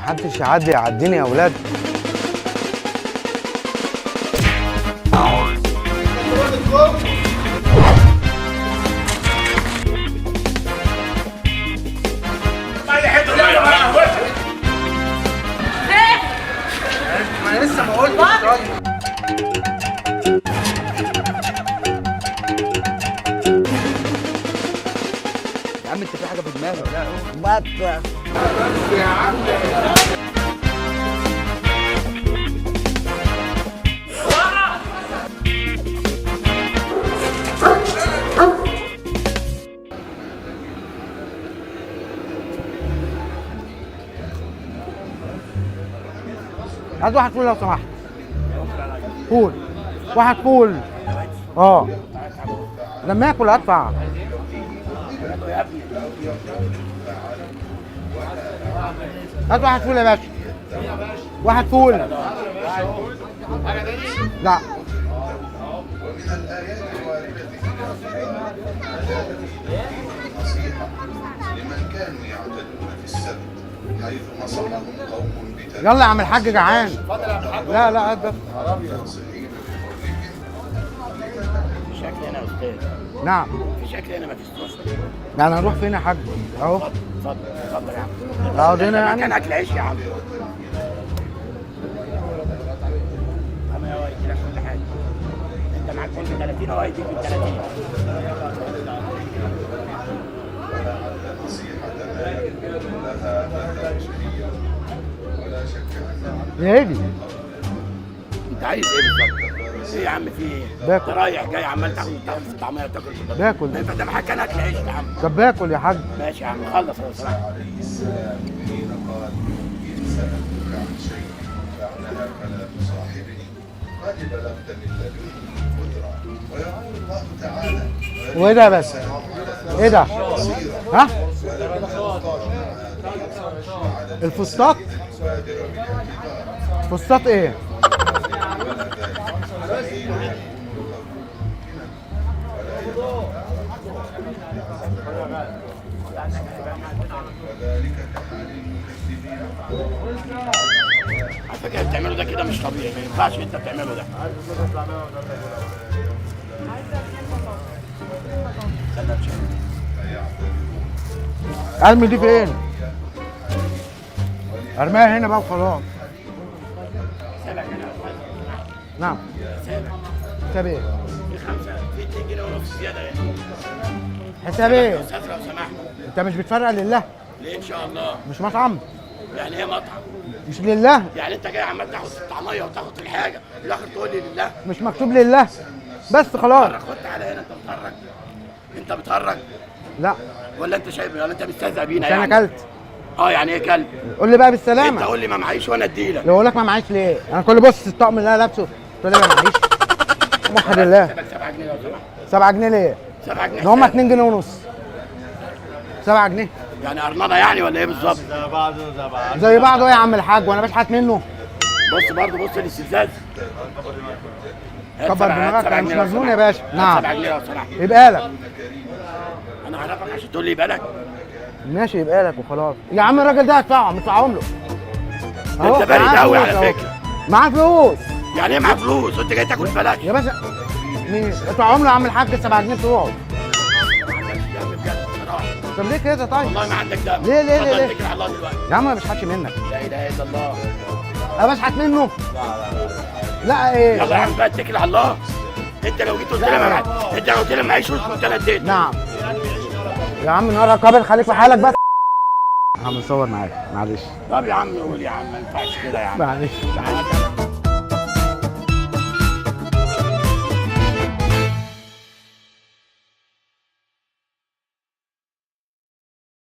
محدش يعديني يا اولاد. انا لسه ما قلتش. يا عم انت في حاجه في دماغك؟ بس يا عم هات واحد فول لو سمحت. فول، واحد فول. اه لما اكل ادفع. هات واحد فول يا باشا. واحد فول. لا لمن كانوا يعتدون في السبت حيث نصرهم قوم يلا يا عم الحاج جعان. لا لا هات بس. شكلي انا يا استاذ. نعم. في شكلي انا ما فيش توصل. يعني هنروح فين يا حاج؟ اهو. اتفضل اتفضل يا عم. اقعد هنا يعني؟ كان اكل عيش يا عم. انا هو يدي لك كل حاجه. انت معاك كل 30 هو هيديك ب 30. يا هادي انت عايز ايه بالظبط؟ ايه يا عم في ايه؟ باكل. انت رايح جاي عمال تاخد في الطعميه وتاكل في البطاطس. باكل. انت ده معاك كان اكل عيش يا عم. طب باكل يا حاج. ماشي يا عم خلص لو سمحت. حين قال إن سألتك عن شيء فعلها فلا تصاحبني قد بلغت من لدني قدرة ويقول الله تعالى وايه ده بس؟ ايه ده؟ ها؟ الفسطاط؟ فسطاط ايه؟ على فكره اللي بتعمله ده كده مش طبيعي، ما ينفعش اللي انت بتعمله ده. ارمي دي فين؟ ارميها هنا بقى وخلاص. نعم. حساب ايه؟ في 5 في 2 جنيه ونص زياده هنا. حساب ايه؟ استاذ لو سمحت. انت مش بتفرق لله؟ ليه ان شاء الله؟ مش مطعم؟ يعني ايه مطعم؟ مش لله؟ يعني انت جاي عمال تاخد الطعميه وتاخد الحاجه في الاخر تقول لي لله؟ مش مكتوب لله؟ بس خلاص. خد تعالى هنا. انت بتهرج؟ انت بتهرج لا ولا انت شايف ولا انت مستهزئ بينا مش انا يعني؟ اكلت. يعني ايه كلب؟ قول لي بقى انت بالسلامه. قول لي ما معيش وانا اديلك. لو اقول لك ما معيش ليه؟ انا كل بص الطقم اللي انا لابسه تقول لي ما معيش. وحد الله. 7 جنيه لو سمحت. 7 جنيه ليه؟ 7 جنيه ده هم 2 جنيه ونص. 7 جنيه يعني ارنبه يعني ولا ايه بالظبط؟ زي بعضه يا عم الحاج وانا بشحت منه. بص برضه بص الاستفزاز. كبر دماغك انا مش مجنون يا باشا. نعم 7 جنيه لو سمحت. يبقى لك. انا اعرفك عشان تقول لي يبقى لك. ماشي يبقى لك وخلاص. يا عم الراجل ده هدفعهم مدفعهم له. انت بارد معاه قوي فلوس على أهو. فكره. معاه فلوس يعني ايه معاه فلوس وانت جاي تاكل ببلاش؟ يا باشا. مين ادفعهم له يا عم الحاج 7 جنيه بتوعه. طب ليه كده طيب؟ والله ما عندك دم. ليه ليه ليه؟ اتكل على الله دلوقتي. يا عم ما بشحتش منك. لا اله الا الله. انا بشحت منه؟ لا ايه؟ يلا يا عم بقى اتكل على الله. انت لو جيت قلت لي ما معيش، انت لو قلت لي معيش فلوس كنت انا اديت. نعم يا عم نهار قابل خليك في حالك بس. هنصور معاك معلش. طب يا عم قول يا عم ما ينفعش كده يا عم. معلش.